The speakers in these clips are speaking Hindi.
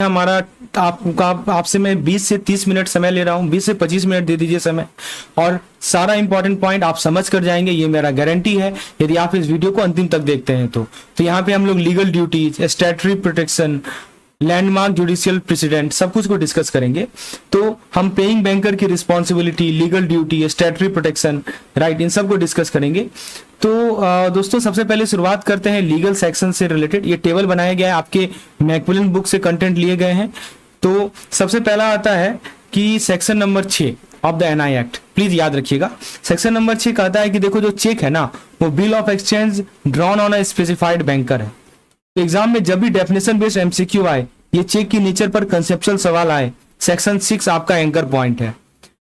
हमारा आपसे मैं 20 से 30 मिनट समय ले रहा हूँ, 20 से 25 मिनट दे दीजिए समय, और सारा इंपॉर्टेंट पॉइंट आप समझ कर जाएंगे, ये मेरा गारंटी है यदि आप इस वीडियो को अंतिम तक देखते हैं तो यहाँ पे हम लोग legal duties, statutory protection, landmark judicial precedent सब कुछ को डिस्कस करेंगे। तो हम पेइंग बैंकर की responsibility, legal duty, statutory protection, right, इन सब को डिस्कस करेंगे। तो दोस्तों सबसे पहले शुरुआत करते हैं लीगल सेक्शन से रिलेटेड। ये टेबल बनाया गया है, आपके मैकमिलन बुक से कंटेंट लिए गए हैं। तो सबसे पहला आता है कि section number 6 of the NI act, please याद रखिएगा। सेक्शन नंबर 6 कहता है कि देखो जो चेक है ना वो bill of exchange drawn on a specified banker है। तो एग्जाम में जब भी डेफिनेशन बेस्ड एमसीक्यू आए, ये चेक की नेचर पर कंसेप्चुअल सवाल आए, सेक्शन 6 आपका एंकर पॉइंट है।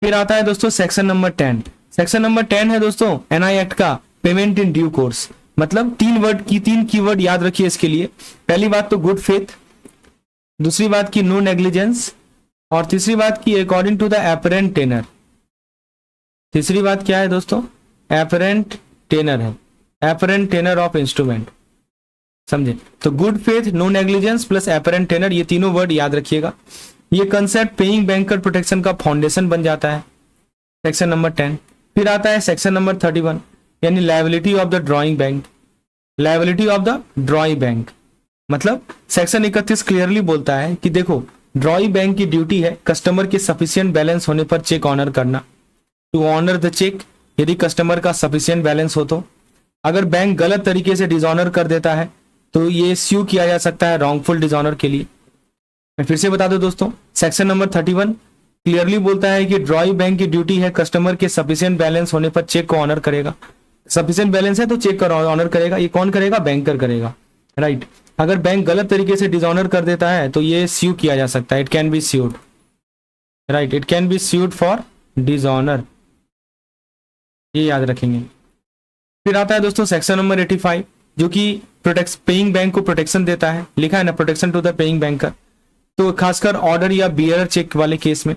फिर आता है दोस्तों सेक्शन नंबर 10। सेक्शन नंबर 10 है दोस्तों एनआई एक्ट का पेमेंट इन ड्यू कोर्स। मतलब 3 कीवर्ड याद रखिए इसके लिए। पहली बात तो गुड फेथ, दूसरी बात की नो नेग्लिजेंस, और तीसरी बात की according to the apparent tenor. तीसरी बात क्या है दोस्तों? एपरेंट टेनर है, एपरेंट टेनर ऑफ इंस्ट्रूमेंट, समझे? तो good faith, no negligence plus apparent tenor, ये तीनों वर्ड याद रखिएगा। ये कंसेप्ट पेइंग बैंकर प्रोटेक्शन का फाउंडेशन बन जाता है, सेक्शन नंबर 10। फिर आता है सेक्शन नंबर 31 यानी liability of the drawing bank. Liability of the drawing bank मतलब सेक्शन 31 क्लियरली बोलता है कि देखो ड्रॉइंग बैंक की ड्यूटी है कस्टमर के सफिशिएंट बैलेंस होने पर चेक ऑनर करना, टू ऑनर द चेक। यदि कस्टमर का सफिशिएंट बैलेंस हो तो, अगर बैंक गलत तरीके से डिसऑनर कर देता है तो ये स्यू किया जा सकता है रॉन्गफुल डिसऑनर के लिए। मैं फिर से बता दूं दोस्तों, सेक्शन नंबर 31 क्लियरली बोलता है कि ड्रॉइंग बैंक की ड्यूटी है कस्टमर के सफिशिएंट बैलेंस होने पर चेक को ऑनर करेगा। सफिशिएंट बैलेंस है तो चेक का ऑनर करेगा। ये कौन करेगा? बैंकर करेगा, राइट। अगर बैंक गलत तरीके से डिसऑनर कर देता है तो ये स्यू किया जा सकता है, it can be sued, right, it can be sued for dishonour, ये याद रखेंगे। फिर आता है दोस्तों सेक्शन नंबर 85 जो कि पेइंग बैंक को प्रोटेक्शन देता है, लिखा है ना protection to the paying banker. तो खासकर ऑर्डर या बियरर चेक वाले केस में,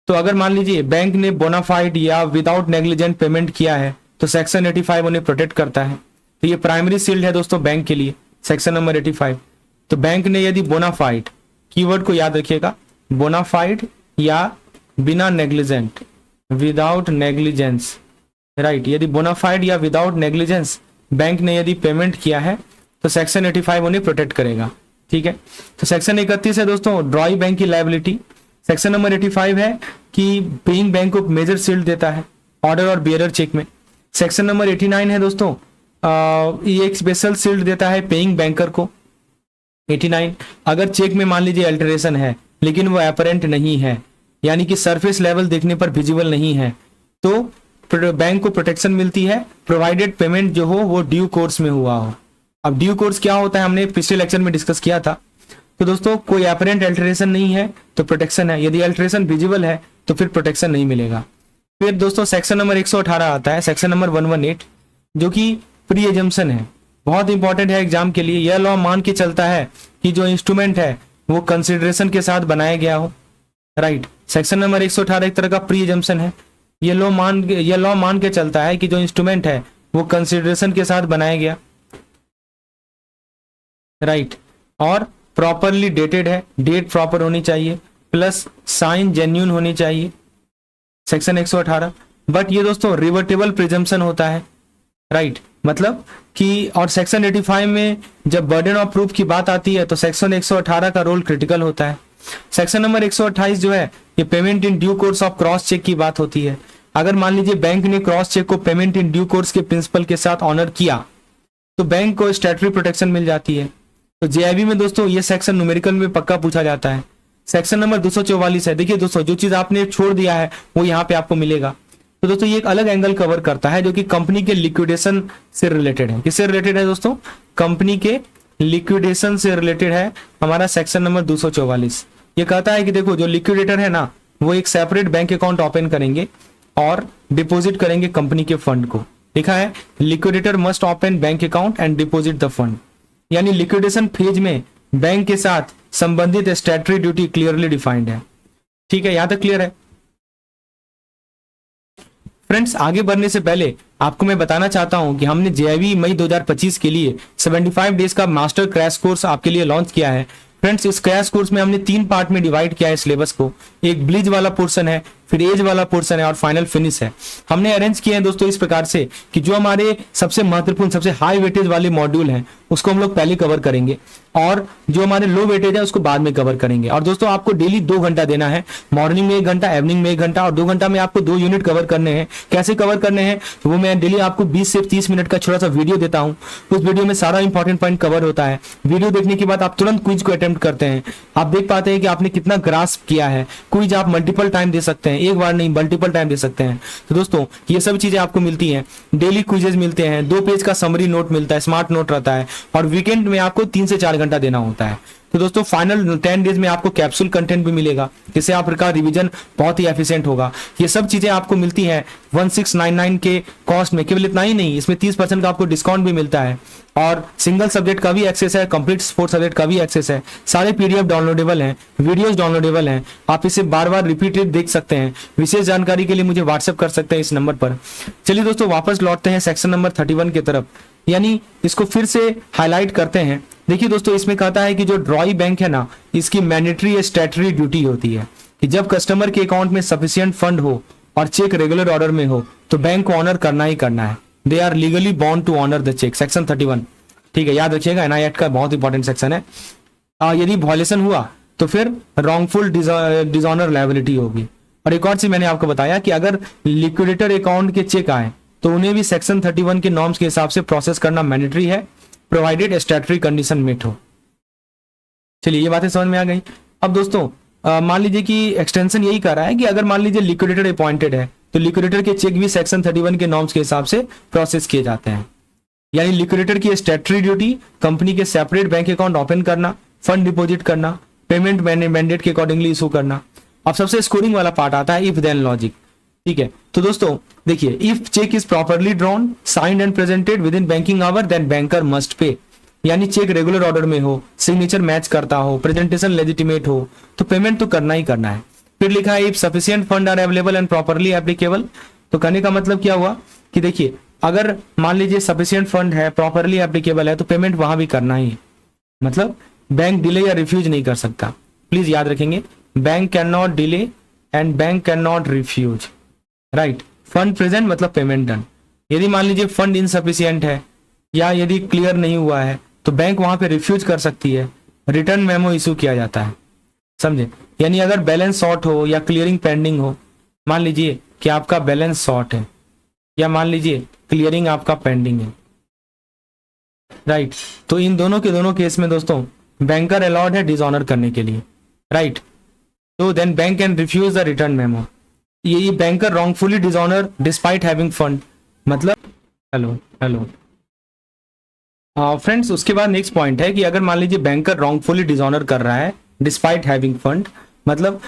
तो अगर मान लीजिए बैंक ने बोनाफाइड या विदाउट नेग्लिजेंट पेमेंट किया है तो सेक्शन 85 उन्हें प्रोटेक्ट करता है। तो ये प्राइमरी शील्ड है दोस्तों बैंक के लिए, सेक्शन नंबर 85। तो बैंक ने यदि बोनाफाइड, कीवर्ड को याद रखिएगा, बोनाफाइड या बिना नेग्लिजेंट, विदाउट नेग्लिजेंस, राइट, यदि बोनाफाइड या विदाउट नेग्लिजेंस बैंक ने यदि पेमेंट किया है तो सेक्शन 85 उन्हें प्रोटेक्ट करेगा, ठीक है। तो सेक्शन 31 है दोस्तों ड्रॉइंग बैंक की लायबिलिटी। सेक्शन नंबर 85 है कि पेइंग बैंक को मेजर शील्ड देता है ऑर्डर और बियरर चेक में। सेक्शन नंबर 89 है दोस्तों ये एक स्पेशल शील्ड देता है पेइंग बैंकर को। 89 अगर चेक में मान लीजिए अल्टरेशन है लेकिन वो अपरेंट नहीं है, यानी कि सरफेस लेवल देखने पर विजिबल नहीं है, तो बैंक को प्रोटेक्शन मिलती है प्रोवाइडेड पेमेंट जो हो वो ड्यू कोर्स में हुआ हो। अब ड्यू कोर्स क्या होता है हमने पिछले लेक्चर में डिस्कस किया था। तो दोस्तों कोई अपरेंट अल्टरेशन नहीं है तो प्रोटेक्शन है, यदि अल्टरेशन विजिबल है तो फिर प्रोटेक्शन नहीं मिलेगा। फिर दोस्तों सेक्शन नंबर 118 आता है, सेक्शन नंबर 118 जो कि प्री एजम्पशन है, बहुत इंपॉर्टेंट है एग्जाम के लिए। यह लॉ मान के चलता है कि जो इंस्ट्रूमेंट है वो कंसिडरेशन के साथ बनाया गया हो, राइट। सेक्शन नंबर 118 एक तरह का प्री एजम्पशन है। यह लॉ मान के चलता है कि जो इंस्ट्रूमेंट है वो कंसिडरेशन के साथ बनाया गया, राइट, और प्रॉपरली डेटेड है, डेट प्रॉपर होनी चाहिए, प्लस साइन जेन्यून होनी चाहिए, सेक्शन 118। बट ये दोस्तों रिवर्टेबल प्रिजम्पशन होता है, राइट, मतलब कि और सेक्शन 85 में जब बर्डन ऑफ प्रूफ की बात आती है तो सेक्शन 118 का रोल क्रिटिकल होता है। सेक्शन नंबर 128 जो है ये payment in due course of cross cheque की बात होती है। अगर मान लीजिए बैंक ने क्रॉस चेक को पेमेंट इन ड्यू कोर्स के प्रिंसिपल के साथ ऑनर किया तो बैंक को स्टैट्यूटरी प्रोटेक्शन मिल जाती है। तो जेआईबी में दोस्तों ये सेक्शन न्यूमेरिकल में पक्का पूछा जाता है। सेक्शन नंबर 244 है, देखिए दोस्तों जो चीज आपने छोड़ दिया है वो यहाँ पे आपको मिलेगा। तो दोस्तों ये एक अलग एंगल कवर करता है जो कि कंपनी के लिक्विडेशन से रिलेटेड है। किससे रिलेटेड है दोस्तों? कंपनी के लिक्विडेशन से रिलेटेड है हमारा सेक्शन नंबर 244। ये कहता है कि देखो जो लिक्विडेटर है ना वो एक सेपरेट बैंक अकाउंट ओपन करेंगे और डिपॉजिट करेंगे कंपनी के फंड को। लिखा है liquidator must open bank account and deposit the fund, यानी लिक्विडेशन फेज में बैंक के साथ संबंधित स्टैट्यूटरी ड्यूटी क्लियरली डिफाइंड है। ठीक है, यहां तक क्लियर है फ्रेंड्स। आगे बढ़ने से पहले आपको मैं बताना चाहता हूं कि हमने जेआईबी मई 2025 के लिए 75 डेज का मास्टर क्रैश कोर्स आपके लिए लॉन्च किया है। फ्रेंड्स इस क्रैश कोर्स में हमने 3 पार्ट में डिवाइड किया है सिलेबस को। एक ब्लिज वाला पोर्शन है, फिर एज वाला पोर्शन है और फाइनल फिनिश है। हमने अरेंज किए हैं दोस्तों इस प्रकार से कि जो हमारे सबसे महत्वपूर्ण, सबसे हाई वेटेज वाले मॉड्यूल हैं उसको हम लोग पहले कवर करेंगे और जो हमारे लो वेटेज है उसको बाद में कवर करेंगे। और दोस्तों आपको डेली 2 घंटा देना है, मॉर्निंग में 1 घंटा, इवनिंग में 1 घंटा, और 2 घंटा में आपको 2 यूनिट कवर करने हैं। कैसे कवर करने हैं तो वो मैं डेली आपको 20 से 30 मिनट का छोटा सा वीडियो देता हूँ। उस वीडियो में सारा इंपॉर्टेंट पॉइंट कवर होता है। वीडियो देखने के बाद आप तुरंत क्विज को अटेम्प्ट करते हैं, आप देख पाते हैं कि आपने कितना ग्रास्प किया है। क्विज आप मल्टीपल टाइम दे सकते हैं, एक बार नहीं मल्टीपल टाइम दे सकते हैं। तो दोस्तों ये सब चीजें आपको मिलती हैं। डेली क्विजेज मिलते हैं, 2 पेज का समरी नोट मिलता है, स्मार्ट नोट रहता है, और वीकेंड में आपको 3 से 4 घंटा देना होता है। तो दोस्तों फाइनल 10 डेज में आपको कैप्सूल कंटेंट भी मिलेगा, जिससे आपका रिवीजन बहुत ही एफिशिएंट होगा। ये सब चीजें आपको मिलती हैं 1699 के कॉस्ट में। केवल इतना ही नहीं, इसमें 30% का आपको डिस्काउंट भी मिलता है, और सिंगल सब्जेक्ट का भी एक्सेस है, कंप्लीट 4 सब्जेक्ट का भी एक्सेस है। सारे पीडीएफ डाउनलोडेबल हैं, वीडियोस डाउनलोडेबल हैं, आप इसे बार बार रिपीटेड देख सकते हैं। विशेष जानकारी के लिए मुझे व्हाट्सएप कर सकते हैं इस नंबर पर। चलिए दोस्तों वापस लौटते हैं सेक्शन नंबर 31 की तरफ, यानी इसको फिर से हाईलाइट करते हैं। देखिए दोस्तों इसमें कहता है कि जो ड्रॉई बैंक है ना, इसकी मैंडेटरी स्टैट्यूटरी ड्यूटी होती है कि जब कस्टमर के अकाउंट में सफिशिएंट फंड हो और चेक रेगुलर ऑर्डर में हो तो बैंक को ऑनर करना ही करना है। They are legally bound to honour the cheque, section 31। ठीक है, याद रखिएगा, एनआई एक्ट का बहुत इंपॉर्टेंट सेक्शन है। यदि वॉयलेशन हुआ तो फिर रॉन्गफुल डिसऑनर लायबिलिटी होगी। और एक और चीज मैंने आपको बताया कि अगर लिक्विडेटर अकाउंट के चेक आए तो उन्हें भी सेक्शन 31 के नॉर्म्स के हिसाब से प्रोसेस करना मैंडेटरी है, प्रोवाइडेड स्टैट्यूटरी कंडीशन मेट हो। चलिए ये बातें समझ में आ गई। अब दोस्तों मान लीजिए कि एक्सटेंशन यही कर रहा है कि अगर मान लीजिए लिक्विडेटर अपॉइंटेड है तो लिक्विडेटर के चेक भी सेक्शन 31 के नॉर्म्स के हिसाब से प्रोसेस किए जाते हैं। यानी लिक्विडेटर की स्टैट्यूटरी ड्यूटी कंपनी के सेपरेट बैंक अकाउंट ओपन करना, फंड डिपॉजिट करना, पेमेंट मैंडेट के अकॉर्डिंगली इशू करना। अब सबसे स्कोरिंग वाला पार्ट आता है इफ देन लॉजिक। ठीक है, तो दोस्तों देखिए, if cheque is properly drawn, signed and presented within banking hour, then banker must pay. यानी चेक रेगुलर ऑर्डर में हो, सिग्नेचर मैच करता हो, प्रेजेंटेशन लेजिटिमेट हो, तो पेमेंट तो करना ही करना है। फिर लिखा है if sufficient fund are available and properly applicable. तो कहने का मतलब क्या हुआ कि देखिए, अगर मान लीजिए सफिशिएंट फंड है, प्रॉपरली एप्लीकेबल है, तो पेमेंट वहां भी करना ही है। मतलब बैंक डिले या रिफ्यूज नहीं कर सकता। प्लीज याद रखेंगे, bank can not delay and bank can not refuse. Right, fund present मतलब पेमेंट डन। यदि मान लीजिए फंड इनसफिशिएंट है या यदि क्लियर नहीं हुआ है तो बैंक वहां पे रिफ्यूज कर सकती है, रिटर्न मेमो इशू किया जाता है। समझे? यानी अगर बैलेंस शॉर्ट हो या क्लियरिंग पेंडिंग हो, मान लीजिए कि आपका बैलेंस शॉर्ट है या मान लीजिए क्लियरिंग आपका पेंडिंग है, राइट, तो इन दोनों के दोनों केस में दोस्तों बैंकर अलाउड है डिसऑनर करने के लिए। राइट, तो then bank can refuse the return memo. ये banker wrongfully dishonour despite having fund, मतलब हेलो फ्रेंड्स, उसके बाद नेक्स्ट पॉइंट है कि अगर मान लीजिए बैंकर रॉन्गफुली डिसऑनर कर रहा है डिस्पाइट हैविंग फंड, मतलब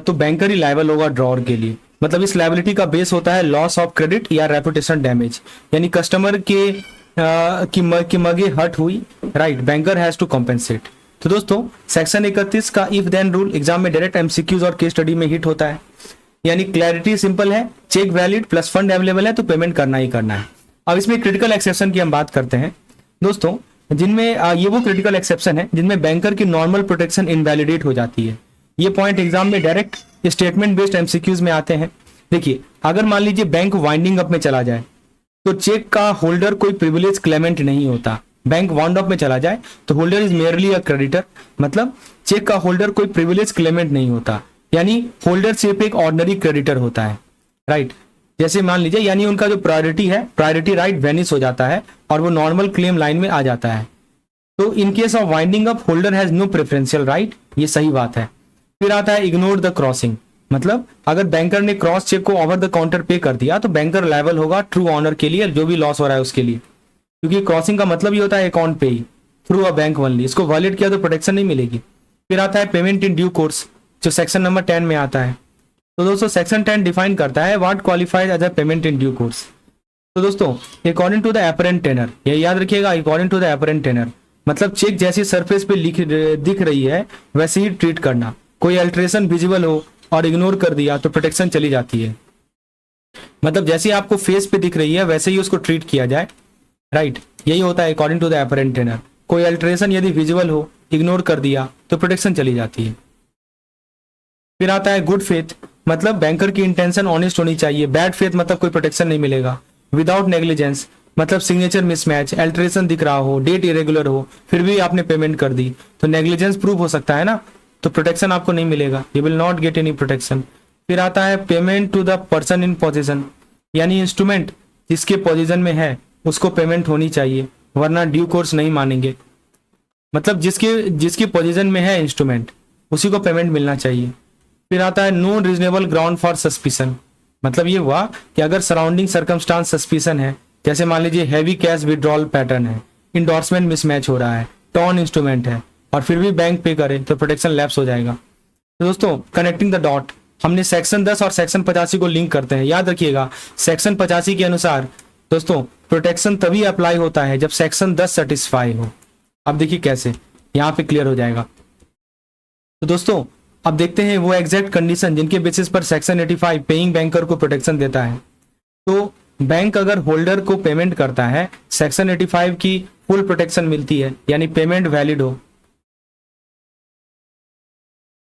तो बैंकर ही लायबल होगा ड्रॉर के लिए। मतलब इस लायबिलिटी का बेस होता है लॉस ऑफ क्रेडिट या रेपुटेशन डैमेज, यानी कस्टमर के की मगे हर्ट हुई, right, banker has to compensate. तो दोस्तों सेक्शन 31 का इफ देन रूल एग्जाम में डायरेक्ट एमसीक्यूज और केस स्टडी में हिट होता है। यानी क्लैरिटी सिंपल है, cheque valid plus fund available है तो पेमेंट करना ही करना है। अब इसमें क्रिटिकल एक्सेप्शन की हम बात करते हैं दोस्तों, जिनमें ये वो क्रिटिकल एक्सेप्शन है जिनमें बैंकर की नॉर्मल प्रोटेक्शन इनवैलिडेट हो जाती है। ये पॉइंट एग्जाम में डायरेक्ट स्टेटमेंट बेस्ड एमसीक्यूज में आते हैं। देखिए, अगर मान लीजिए बैंक वाइंडिंग अप में चला जाए तो चेक का होल्डर कोई प्रिविलेज क्लेमेंट नहीं होता। बैंक वाउंड अप में चला जाए तो holder is merely a creditor, मतलब चेक का होल्डर कोई प्रिविलेज क्लेमेंट नहीं होता, यानी होल्डर सिर्फ एक ऑर्डिनरी क्रेडिटर होता है। राइट, जैसे मान लीजिए, यानी उनका जो प्रायोरिटी है, प्रायोरिटी राइट वेनिश हो जाता है और वो नॉर्मल क्लेम लाइन में आ जाता है। तो in case of winding up holder has no preferential right, ये सही बात है। फिर आता है इग्नोर द क्रॉसिंग, मतलब अगर बैंकर ने क्रॉस चेक को ओवर द काउंटर पे कर दिया तो बैंकर लायबल होगा ट्रू ऑनर के लिए, जो भी लॉस हो रहा है उसके लिए, क्योंकि क्रॉसिंग का मतलब ही होता है अकाउंट पे ही, थ्रू अ बैंक ओनली। इसको वायलेट किया तो प्रोटेक्शन नहीं मिलेगी। फिर आता है पेमेंट इन ड्यू कोर्स, जो सेक्शन नंबर 10 में आता है। तो दोस्तों सेक्शन 10 डिफाइन करता है what qualifies as a payment in due course. तो दोस्तों according to the apparent tenor, ये याद रखिएगा, according to the apparent tenor, मतलब चेक जैसी सरफेस पे दिख रही है वैसे ही ट्रीट करना। कोई अल्ट्रेशन विजिबल हो और इग्नोर कर दिया तो प्रोटेक्शन चली जाती है। मतलब जैसे आपको फेस पे दिख रही है वैसे ही उसको ट्रीट किया जाए। राइट, यही होता है according to the apparent tenor. कोई अल्टरेशन यदि विजुअल हो, इग्नोर कर दिया तो प्रोटेक्शन चली जाती है। फिर आता है गुड फेथ, मतलब बैंकर की इंटेंशन ऑनेस्ट होनी चाहिए। बैड फेथ मतलब कोई प्रोटेक्शन नहीं मिलेगा। विदाउट नेग्लिजेंस मतलब सिग्नेचर मिसमैच, अल्टरेशन दिख रहा हो, डेट इरेगुलर हो, फिर भी आपने पेमेंट कर दी तो नेग्लिजेंस प्रूव हो सकता है ना, तो प्रोटेक्शन आपको नहीं मिलेगा, you will not get any protection. फिर आता है payment to the person in position, यानी इंस्ट्रूमेंट जिसके पोजीशन में है उसको पेमेंट होनी चाहिए, वरना ड्यू कोर्स नहीं मानेंगे। मतलब जिसकी पोजीशन में है इंस्ट्रूमेंट उसी को पेमेंट मिलना चाहिए। फिर आता है no reasonable ground for suspicion, मतलब ये हुआ कि अगर सराउंडिंग सर्कमस्टांस सस्पिशन है, जैसे मान लीजिए हैवी कैश विड्रॉल पैटर्न है, इंडोर्समेंट मिसमैच हो रहा है, टॉन इंस्ट्रूमेंट है और फिर भी बैंक पे करे तो प्रोटेक्शन लैप्स हो जाएगा। तो दोस्तों कनेक्टिंग द डॉट, हमने सेक्शन 10 और सेक्शन 85 को लिंक करते हैं। याद रखिएगा सेक्शन 85 के अनुसार दोस्तों प्रोटेक्शन तभी अप्लाई होता है जब सेक्शन 10 सेटिस्फाई हो। अब देखिए कैसे, यहाँ पे क्लियर हो जाएगा। तो दोस्तों अब देखते हैं वो एग्जैक्ट कंडीशन जिनके बेसिस पर सेक्शन 85 पेइंग बैंकर को प्रोटेक्शन देता है। तो बैंक अगर होल्डर को पेमेंट करता है, सेक्शन 85 की फुल प्रोटेक्शन मिलती है, यानी पेमेंट वैलिड हो,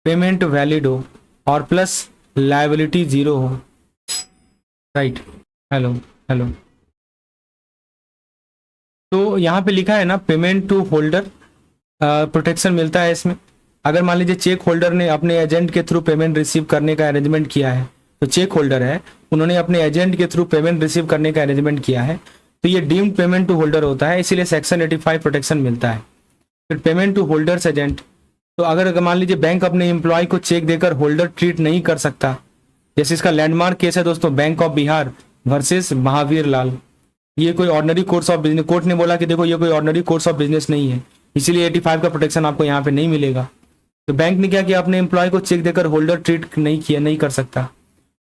पेमेंट वैलिड हो और प्लस लायबिलिटी 0 हो। Right, hello hello. तो यहाँ पे लिखा है ना पेमेंट टू होल्डर प्रोटेक्शन मिलता है इसमें। अगर मान लीजिए चेक होल्डर ने अपने एजेंट के थ्रू पेमेंट रिसीव करने का अरेंजमेंट किया है, तो चेक होल्डर है, उन्होंने अपने एजेंट के थ्रू पेमेंट रिसीव करने का अरेंजमेंट किया है, तो ये डीम्ड पेमेंट टू होल्डर होता है, इसीलिए सेक्शन 85 प्रोटेक्शन मिलता है। फिर पेमेंट टू होल्डर्स एजेंट, तो अगर मान लीजिए बैंक अपने एम्प्लॉय को चेक देकर होल्डर ट्रीट नहीं कर सकता, जैसे इसका लैंडमार्क केस है दोस्तों bank of Bihar versus Mahavir Lal. ये कोई ordinary course of business, court ने बोला कि देखो ये कोई ऑर्डिनरी कोर्स ऑफ बिजनेस नहीं है, इसीलिए 85 का प्रोटेक्शन आपको यहाँ पे नहीं मिलेगा। तो बैंक ने क्या किया, अपने एम्प्लॉय को चेक देकर होल्डर ट्रीट नहीं कर सकता।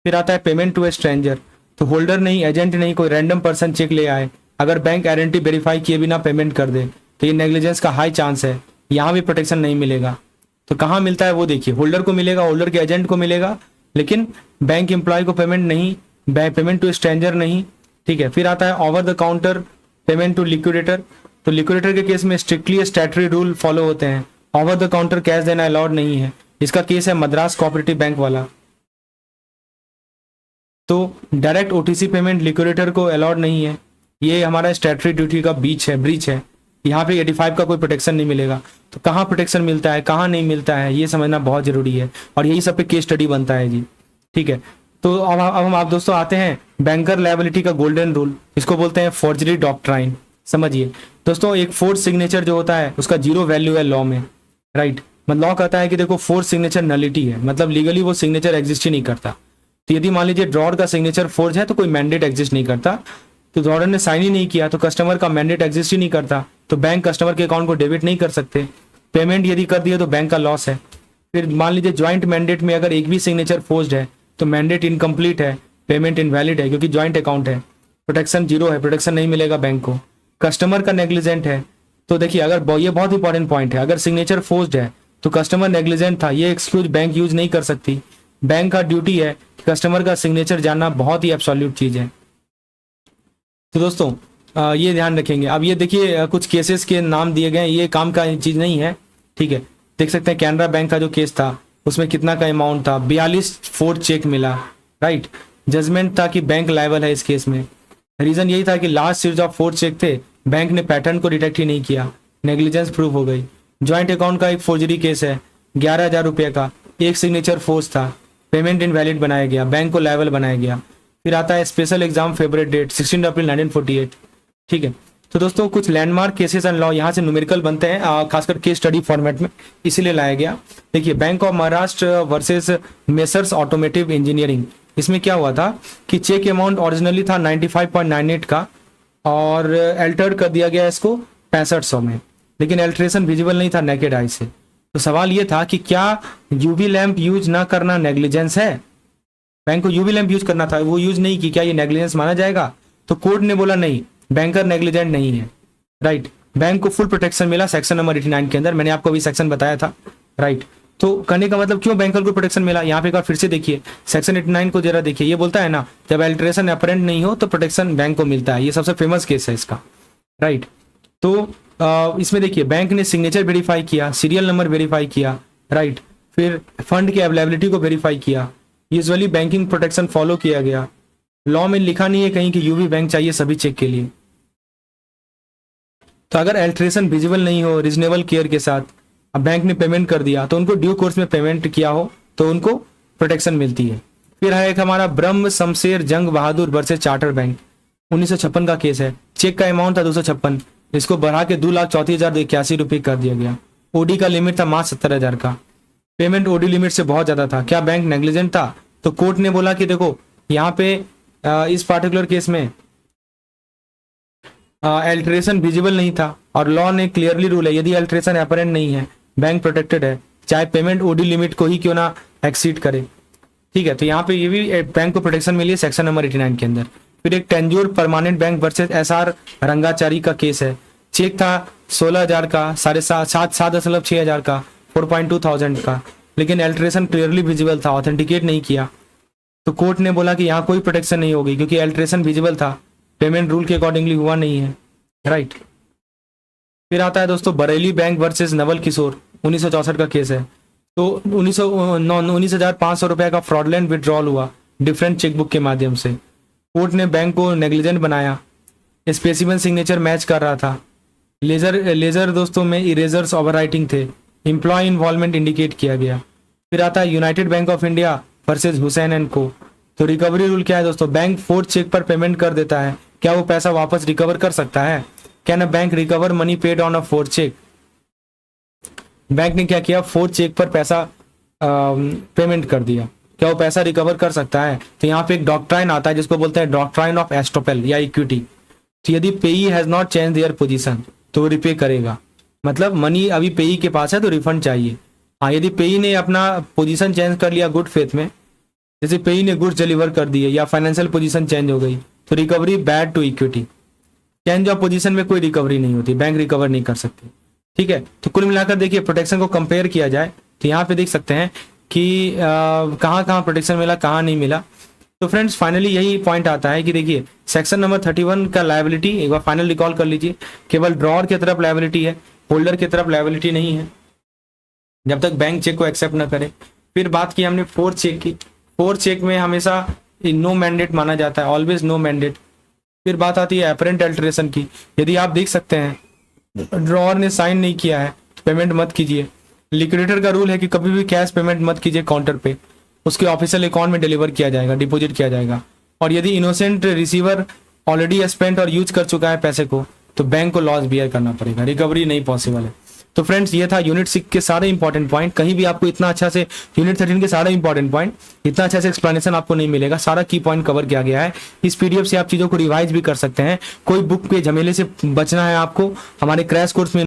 फिर आता है पेमेंट टू ए स्ट्रेंजर, तो होल्डर नहीं, एजेंट नहीं, कोई रैंडम पर्सन चेक ले आए, अगर बैंक गारंटी वेरीफाई किए बिना पेमेंट कर दे तो ये नेग्लिजेंस का हाई चांस है, यहाँ भी प्रोटेक्शन नहीं मिलेगा। तो कहाँ मिलता है वो देखिए, होल्डर को मिलेगा, होल्डर के एजेंट को मिलेगा, लेकिन बैंक एम्प्लॉय को पेमेंट नहीं, पेमेंट टू स्ट्रेंजर नहीं। ठीक है, फिर आता है over the counter payment to liquidator, तो लिक्विडेटर के केस में स्ट्रिक्टली स्टैट्यूटरी रूल फॉलो होते हैं, ओवर द काउंटर कैश देना अलाउड नहीं है। इसका केस है मद्रास कोऑपरेटिव बैंक वाला। तो डायरेक्ट ओटीसी पेमेंट लिक्विडेटर को अलाउड नहीं है, ये हमारा स्टैट्यूटरी ड्यूटी का ब्रीच है। यहाँ पे 85 का कोई प्रोटेक्शन नहीं मिलेगा। तो कहाँ प्रोटेक्शन मिलता है, कहाँ नहीं मिलता है, ये समझना बहुत जरूरी है और यही सब पे केस स्टडी बनता है जी। ठीक है, तो अब हम आप दोस्तों आते हैं बैंकर लायबिलिटी का गोल्डन रूल, इसको बोलते हैं फोर्जरी डॉक्ट्राइन। समझिए दोस्तों, एक फोर्स सिग्नेचर जो होता है उसका 0 वैल्यू है लॉ में। राइट, मतलब लॉ कहता है कि देखो फोर्स सिग्नेचर नलिटी है, मतलब लीगली वो सिग्नेचर एग्जिस्ट ही नहीं करता। तो यदि मान लीजिए ड्रॉर का सिग्नेचर फोर्ज है तो कोई मैंडेट एग्जिस्ट नहीं करता, तो ड्रॉर ने साइन ही नहीं किया तो कस्टमर का मैंडेट एग्जिस्ट ही नहीं करता, तो बैंक कस्टमर के अकाउंट को डेबिट नहीं कर सकते। पेमेंट यदि कर दिया तो बैंक का लॉस है। फिर मान लीजिए ज्वाइंट मैंडेट में अगर एक भी सिग्नेचर फोर्स्ड है तो मैंडेट इनकम्प्लीट है, पेमेंट इनवैलिड है क्योंकि ज्वाइंट अकाउंट है, प्रोटेक्शन 0 है, प्रोटेक्शन नहीं मिलेगा बैंक को। कस्टमर का नेग्लिजेंट है, तो देखिए अगर ये बहुत इंपॉर्टेंट पॉइंट है, अगर सिग्नेचर फोर्स्ड है तो कस्टमर नेग्लिजेंट था, ये एक्सक्यूज बैंक यूज नहीं कर सकती। बैंक का ड्यूटी है कि कस्टमर का सिग्नेचर जानना बहुत ही एब्सोल्यूट चीज है। तो दोस्तों ये ध्यान रखेंगे। अब ये देखिए कुछ केसेस के नाम दिए गए, ये काम का चीज नहीं है। ठीक है, देख सकते हैं कैनरा बैंक का जो केस था उसमें कितना का अमाउंट था, 42 फोर्थ चेक मिला। राइट, जजमेंट था कि बैंक लायबल है इस केस में। रीजन यही था कि लास्ट सीरीज ऑफ 4 चेक थे, बैंक ने पैटर्न को डिटेक्ट ही नहीं किया, नेग्लिजेंस प्रूव हो गई। ज्वाइंट अकाउंट का एक फोर्जरी केस है, 11,000 रुपये का, एक सिग्नेचर फोर्स था, पेमेंट इनवैलिड बनाया गया, बैंक को लायबल बनाया गया। फिर आता है स्पेशल एग्जाम फेवरेट डेट 16 अप्रैल 1948। ठीक है, तो दोस्तों कुछ लैंडमार्क केसेस एंड लॉ यहाँ से न्यूमेरिकल बनते हैं, खासकर केस स्टडी फॉर्मेट में, इसीलिए लाया गया। देखिए bank of Maharashtra versus messrs automotive engineering, इसमें क्या हुआ था कि चेक अमाउंट ओरिजिनली था 95.98 का और अल्टर्ड कर दिया गया इसको 6500 में, लेकिन अल्ट्रेशन विजिबल नहीं था नेकेड आई से। तो सवाल ये था कि क्या यूवी लैंप यूज ना करना नेग्लिजेंस है? बैंक को यूवी लैंप यूज करना था, वो यूज नहीं की, क्या ये नेग्लिजेंस माना जाएगा? तो कोर्ट ने बोला नहीं, बैंकर नेग्लिजेंट नहीं है। राइट, बैंक को फुल प्रोटेक्शन मिला सेक्शन नंबर 89 के अंदर, मैंने आपको अभी सेक्शन बताया था। राइट, तो कहने का मतलब क्यों बैंकर को प्रोटेक्शन मिला, यहाँ पे एक बार फिर से देखिए सेक्शन 89 को जरा देखिए, ये बोलता है ना जब अल्टरेशन अपरेंट नहीं हो तो प्रोटेक्शन बैंक को मिलता है, ये सबसे फेमस केस है इसका। राइट, तो इसमें देखिए बैंक ने सिग्नेचर वेरीफाई किया, सीरियल नंबर वेरीफाई किया, राइट, फिर फंड की अवेलेबिलिटी को वेरीफाई किया, यूजुअली बैंकिंग प्रोटेक्शन फॉलो किया गया। लॉ में लिखा नहीं है कहीं कि यूवी बैंक चाहिए सभी चेक के लिए। तो अगर अल्ट्रेशन विजिबल नहीं हो रीजनेबल केयर के साथ, अब बैंक ने पेमेंट कर दिया तो उनको ड्यू कोर्स में पेमेंट किया हो तो उनको प्रोटेक्शन मिलती है। फिर है एक हमारा ब्रह्म शमशेर जंग बहादुर वर्सेस चार्टर बैंक, 1956 का केस है। चेक का अमाउंट था 256, इसको बढ़ा के 2,34,081 रुपये कर दिया गया। ओडी का लिमिट था मात्र 70,000 का। पेमेंट ओडी लिमिट से बहुत ज्यादा था। क्या बैंक नेग्लिजेंट था? तो कोर्ट ने बोला कि देखो यहाँ पे इस पार्टिकुलर केस में अल्ट्रेशन विजिबल नहीं था और लॉ ने क्लियरली रूल है यदि अल्ट्रेशन अपरेंट नहीं है बैंक प्रोटेक्टेड है, चाहे पेमेंट ओडी लिमिट को ही क्यों ना एक्सीड करे। ठीक है, तो यहाँ पे ये भी बैंक को प्रोटेक्शन मिली है सेक्शन नंबर 89 के अंदर। फिर एक टेंज्योर permanent bank versus SR Rangachari का केस है। चेक था 16,000 का, 7.6 का, 4.2 का, लेकिन अल्ट्रेशन क्लियरली विजिबल था, ऑथेंटिकेट नहीं किया। तो कोर्ट ने बोला कि यहाँ कोई प्रोटेक्शन नहीं होगी क्योंकि अल्ट्रेशन विजिबल था, पेमेंट रूल के अकॉर्डिंगली हुआ नहीं है, राइट। फिर आता है दोस्तों बरेली बैंक वर्सेस नवल किशोर, 1964 का केस है। तो 19,500 रुपए का फ्रॉडलेंट विड्रॉल हुआ डिफरेंट चेकबुक के माध्यम से। कोर्ट ने बैंक को नेग्लिजेंट बनाया, स्पेसिमेन सिग्नेचर मैच कर रहा था, लेजर दोस्तों में इरेजर्स ओवरराइटिंग थे, एम्प्लॉय इन्वॉल्वमेंट इंडिकेट किया गया। फिर आता है United bank of India versus Hussain and को। तो रिकवरी रूल क्या है दोस्तों? बैंक 4 चेक पर पेमेंट कर देता है, क्या वो पैसा वापस रिकवर कर सकता है? Can a bank recover money paid on a 4 cheque? Bank ने क्या किया, 4 चेक पर पैसा पेमेंट कर दिया, क्या वो पैसा रिकवर कर सकता है? तो यहाँ पे एक डॉक्ट्राइन आता है जिसको बोलते हैं डॉक्ट्राइन ऑफ एस्टोपेल या इक्विटी। तो यदि पेई has not change their position तो वो रिपे करेगा, मतलब मनी अभी पेई के पास है तो रिफंड चाहिए। हाँ, यदि पेई ने अपना पोजीशन चेंज कर लिया गुड फेथ में, जैसे पेई ने गुड्स डिलीवर कर दिए या फाइनेंशियल पोजीशन चेंज हो गई, तो recovery bad to equity. Change of position में कोई रिकवरी नहीं होती, बैंक रिकवर नहीं कर सकती। ठीक है, तो कुल मिलाकर देखिए प्रोटेक्शन को कंपेयर किया जाए तो यहाँ पे देख सकते हैं कि कहाँ कहाँ प्रोटेक्शन मिला, कहाँ नहीं मिला। तो फ्रेंड्स फाइनली यही पॉइंट आता है कि देखिए सेक्शन नंबर 31 का लायबिलिटी एक बार फाइनल रिकॉल कर लीजिए, केवल ड्रॉअर की तरफ लायबिलिटी है, होल्डर की तरफ लायबिलिटी नहीं है जब तक बैंक चेक को एक्सेप्ट ना करे। फिर बात की हमने 4 चेक की, 4 चेक में हमेशा नो मैंडेट माना जाता है, ऑलवेज नो मैंडेट। फिर बात आती है अपरेंट अल्टरेशन की, यदि आप देख सकते हैं ड्रॉअर ने साइन नहीं किया है तो पेमेंट मत कीजिए। लिक्विडेटर का रूल है कि कभी भी कैश पेमेंट मत कीजिए काउंटर पे, उसके ऑफिशियल अकाउंट में डिलीवर किया जाएगा, डिपॉजिट किया जाएगा। और यदि इनोसेंट रिसीवर ऑलरेडी स्पेंट और यूज कर चुका है पैसे को तो बैंक को लॉस बियर करना पड़ेगा, रिकवरी नहीं पॉसिबल है। तो फ्रेंड्स ये था यूनिट 6 के सारे इंपॉर्टेंट पॉइंट। कहीं भी आपको इतना अच्छा से यूनिट 13 के सारे इंपॉर्टेंट पॉइंट इतना अच्छा से एक्सप्लेनेशन आपको नहीं मिलेगा, सारा की पॉइंट कवर किया गया है। इस पीडीएफ से आप चीजों को रिवाइज भी कर सकते हैं। कोई बुक के झमेले से बचना है आपको, हमारे क्रैश कोर्स में